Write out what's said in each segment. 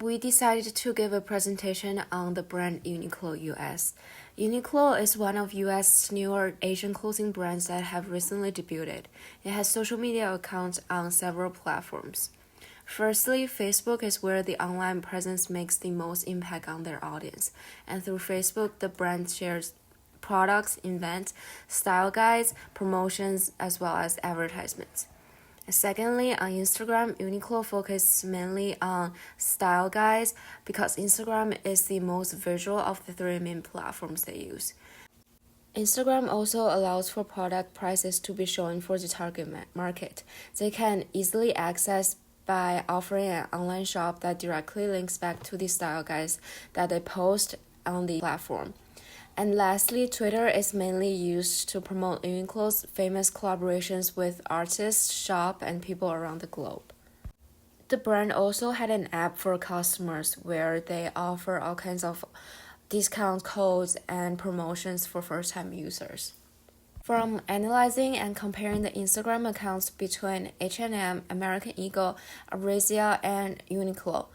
we decided to give a presentation on the brand Uniqlo US. Uniqlo is one of US newer Asian clothing brands that have recently debuted. It has social media accounts on several platforms. Firstly, Facebook is where the online presence makes the most impact on their audience, and through Facebook, the brand shares products, events, style guides, promotions, as well as advertisements. Secondly, on Instagram, Uniqlo focuses mainly on style guides because Instagram is the most visual of the three main platforms they use. Instagram also allows for product prices to be shown for the target market. They can easily access by offering an online shop that directly links back to the style guides that they post on the platform. And lastly, Twitter is mainly used to promote Uniqlo's famous collaborations with artists, shops, and people around the globe. The brand also had an app for customers where they offer all kinds of discount codes and promotions for first-time users. From analyzing and comparing the Instagram accounts between H&M, American Eagle, Aritzia, and Uniqlo,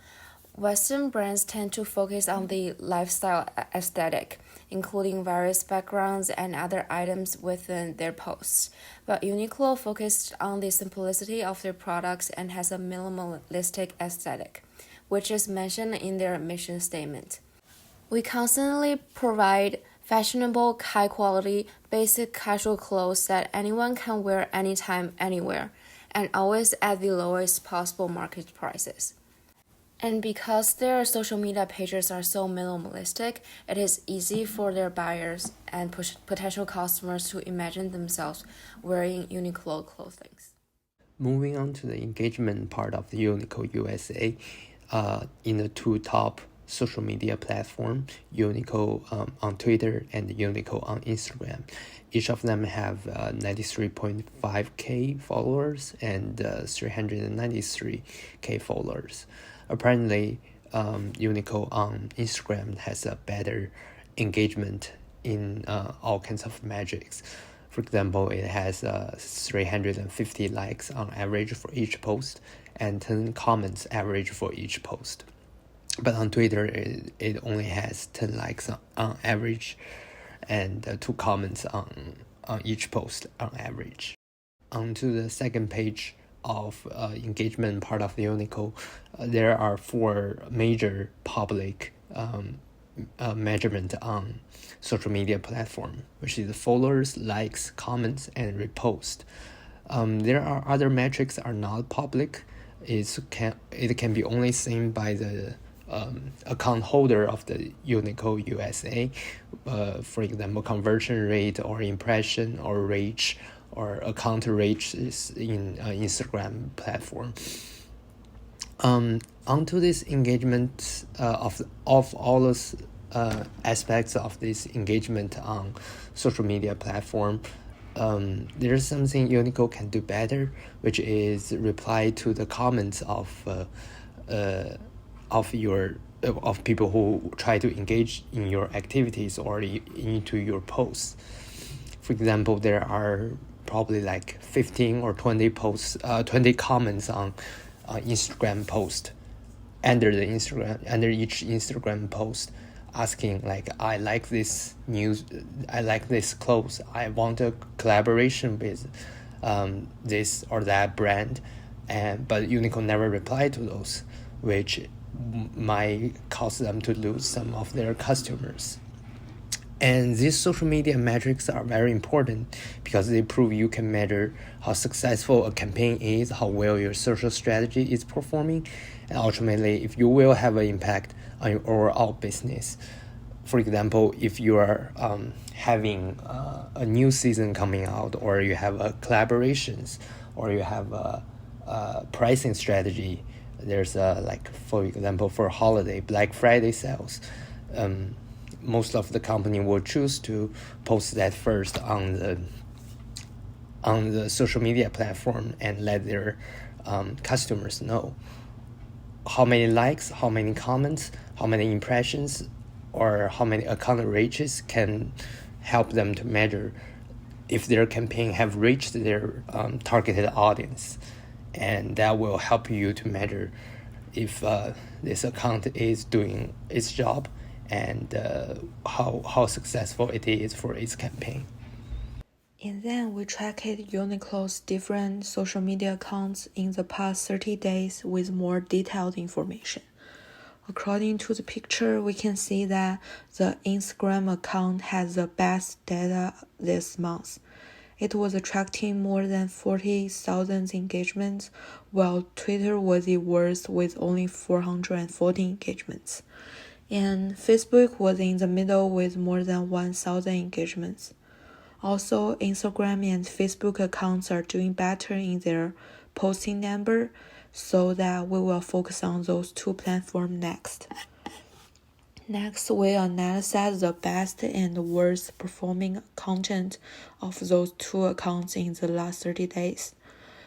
Western brands tend to focus on the lifestyle aesthetic, including various backgrounds and other items within their posts. But Uniqlo focused on the simplicity of their products and has a minimalistic aesthetic, which is mentioned in their mission statement. We constantly provide fashionable, high-quality, basic casual clothes that anyone can wear anytime, anywhere, and always at the lowest possible market prices. And because their social media pages are so minimalistic, it is easy for their buyers and potential customers to imagine themselves wearing Uniqlo clothing. Moving on to the engagement part of the Uniqlo USA, in the two top social media platform, Uniqlo on Twitter and Uniqlo on Instagram. Each of them have 93.5k followers and 393k followers. Apparently, Uniqlo on Instagram has a better engagement in all kinds of metrics. For example, it has 350 likes on average for each post and 10 comments average for each post. But on Twitter, it only has 10 likes on average and 2 comments on each post on average. On to the second page of engagement part of the Uniqlo, there are 4 major public measurement on social media platform, which is followers, likes, comments, and repost. There are other metrics are not public. It can be only seen by the account holder of the Uniqlo USA, for example, conversion rate or impression or reach or account reach is in Instagram platform. Onto this engagement of all those aspects of this engagement on social media platform, there's something Uniqlo can do better, which is reply to the comments of people who try to engage in your activities or into your posts. For example, there are probably like 15 or 20 comments on Instagram post under each Instagram post, asking like, I like this news, I like this clothes, I want a collaboration with this or that brand, but Uniqlo never replied to those, which might cause them to lose some of their customers. And these social media metrics are very important because they prove you can measure how successful a campaign is, how well your social strategy is performing, and ultimately if you will have an impact on your overall business. For example, if you are having a new season coming out, or you have collaborations, or you have a pricing strategy, there's for example, for holiday Black Friday sales, most of the company will choose to post that first on the social media platform and let their customers know how many likes, how many comments, how many impressions, or how many account reaches can help them to measure if their campaign have reached their targeted audience. And that will help you to measure if this account is doing its job and how successful it is for its campaign. And then we tracked Uniqlo's different social media accounts in the past 30 days with more detailed information. According to the picture, we can see that the Instagram account has the best data this month. It was attracting more than 40,000 engagements, while Twitter was the worst with only 440 engagements. And Facebook was in the middle with more than 1,000 engagements. Also, Instagram and Facebook accounts are doing better in their posting number, so that we will focus on those two platforms next. Next, we analyze the best and worst performing content of those two accounts in the last 30 days.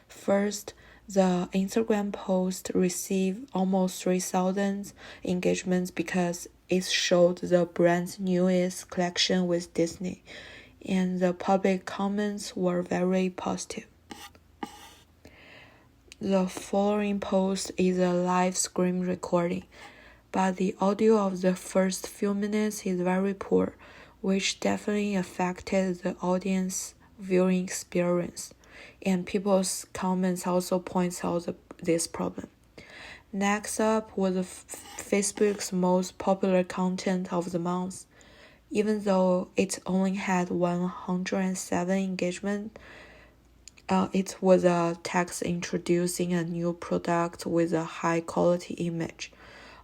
First, the Instagram post received almost 3,000 engagements because it showed the brand's newest collection with Disney, and the public comments were very positive. The following post is a live screen recording, but the audio of the first few minutes is very poor, which definitely affected the audience viewing experience, and people's comments also points out this problem. Next up was Facebook's most popular content of the month. Even though it only had 107 engagement, it was a text introducing a new product with a high-quality image.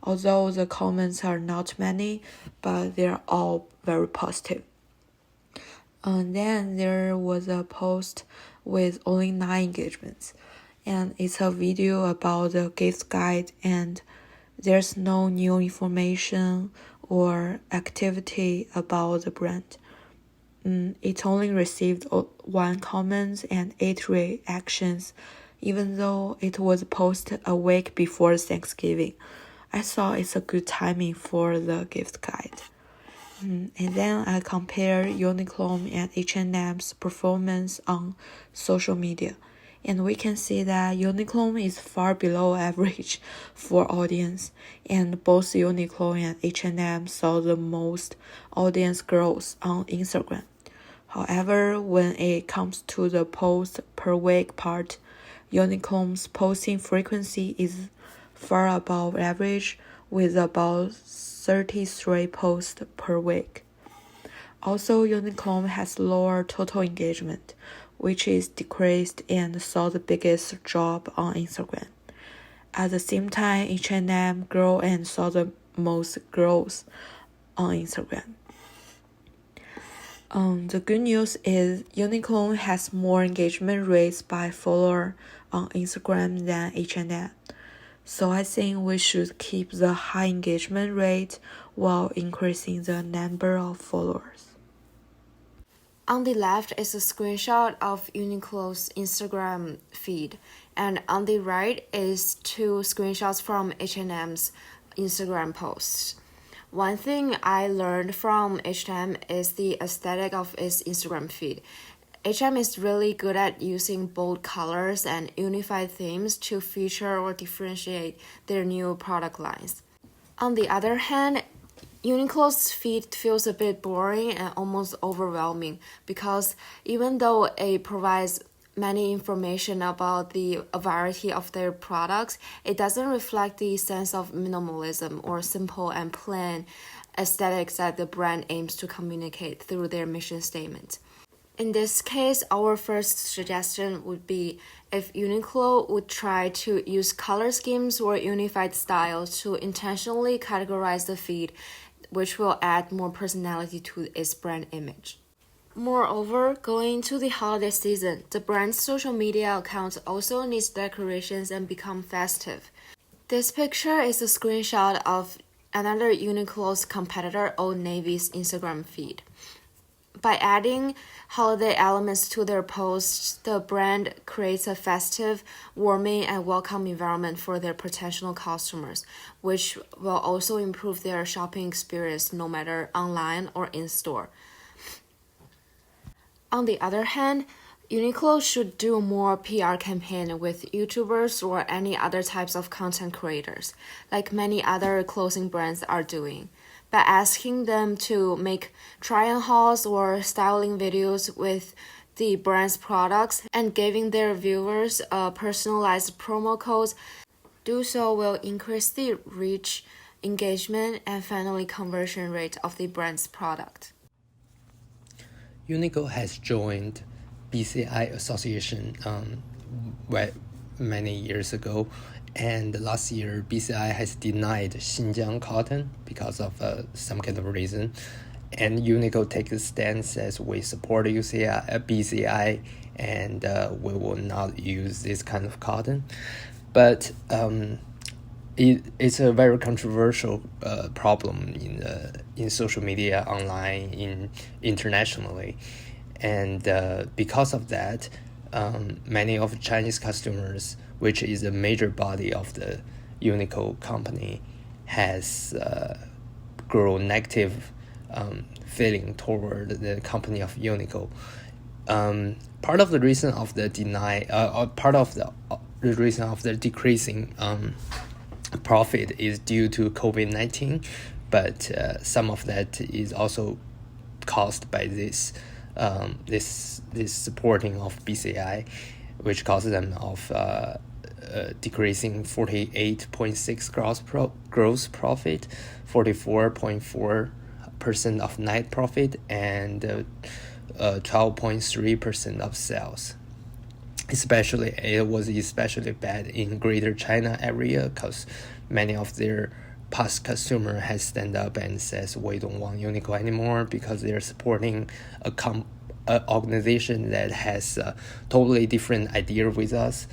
Although the comments are not many, but they're all very positive. And then there was a post with only 9 engagements, and it's a video about the gift guide, and there's no new information or activity about the brand. It only received 1 comment and 8 reactions, even though it was posted a week before Thanksgiving. I thought it's a good timing for the gift guide. And then I compare Uniqlo and H&M's performance on social media, and we can see that Uniqlo is far below average for audience, and both Uniqlo and H&M saw the most audience growth on Instagram. However, when it comes to the post per week part, Uniqlo's posting frequency is far above average with about 33 posts per week. Also, Uniqlo has lower total engagement, which is decreased and saw the biggest drop on Instagram. At the same time, H&M grew and saw the most growth on Instagram. The good news is Uniqlo has more engagement rates by follower on Instagram than H&M. So I think we should keep the high engagement rate while increasing the number of followers. On the left is a screenshot of Uniqlo's Instagram feed, and on the right is 2 screenshots from H&M's Instagram posts. One thing I learned from H&M is the aesthetic of its Instagram feed. H&M is really good at using bold colors and unified themes to feature or differentiate their new product lines. On the other hand, Uniqlo's feed feels a bit boring and almost overwhelming because even though it provides many information about the variety of their products, it doesn't reflect the sense of minimalism or simple and plain aesthetics that the brand aims to communicate through their mission statement. In this case, our first suggestion would be if Uniqlo would try to use color schemes or unified styles to intentionally categorize the feed, which will add more personality to its brand image. Moreover, going into the holiday season, the brand's social media accounts also needs decorations and become festive. This picture is a screenshot of another Uniqlo's competitor, Old Navy's Instagram feed. By adding holiday elements to their posts, the brand creates a festive, warming, and welcome environment for their potential customers, which will also improve their shopping experience no matter online or in-store. On the other hand, Uniqlo should do more PR campaign with YouTubers or any other types of content creators, like many other clothing brands are doing, by asking them to make try-on hauls or styling videos with the brand's products and giving their viewers personalized promo codes. Do so will increase the reach, engagement, and finally conversion rate of the brand's product. Uniqlo has joined BCI Association many years ago, and last year BCI has denied Xinjiang cotton because of some kind of reason, and Uniqlo takes a stance as we support BCI and we will not use this kind of cotton. But it's a very controversial problem in social media, online, internationally, and because of that, many of Chinese customers, which is a major body of the Uniqlo company, has grown negative feeling toward the company of Uniqlo. Part of the reason of the reason of the decreasing profit is due to COVID-19, but some of that is also caused by this supporting of BCI, which causes them of decreasing 48.6 gross profit, 44.4% of net profit, and 12.3% of sales. It was especially bad in Greater China area because many of their past customer has stand up and says we don't want Uniqlo anymore because they're supporting a organization that has a totally different idea with us.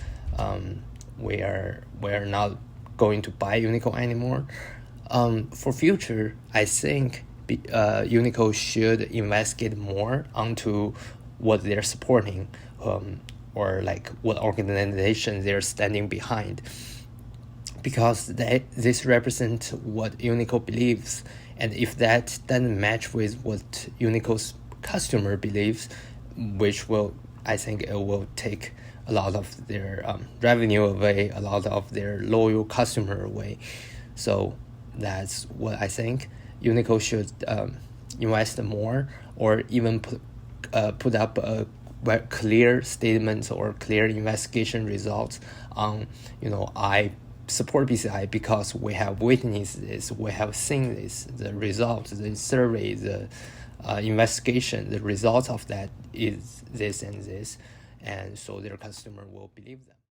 We are not going to buy Uniqlo anymore. For future, I think Uniqlo should investigate more onto what they're supporting, or like what organization they're standing behind, because this represents what Uniqlo believes, and if that doesn't match with what Uniqlo's customer believes, which I think it will take a lot of their revenue away, a lot of their loyal customer away. So that's what I think. Uniqlo should invest more, or even put up a clear statements or clear investigation results on, I support BCI because we have witnessed this, we have seen this, the results, the survey, the investigation, the results of that is this and this, and so their customer will believe that.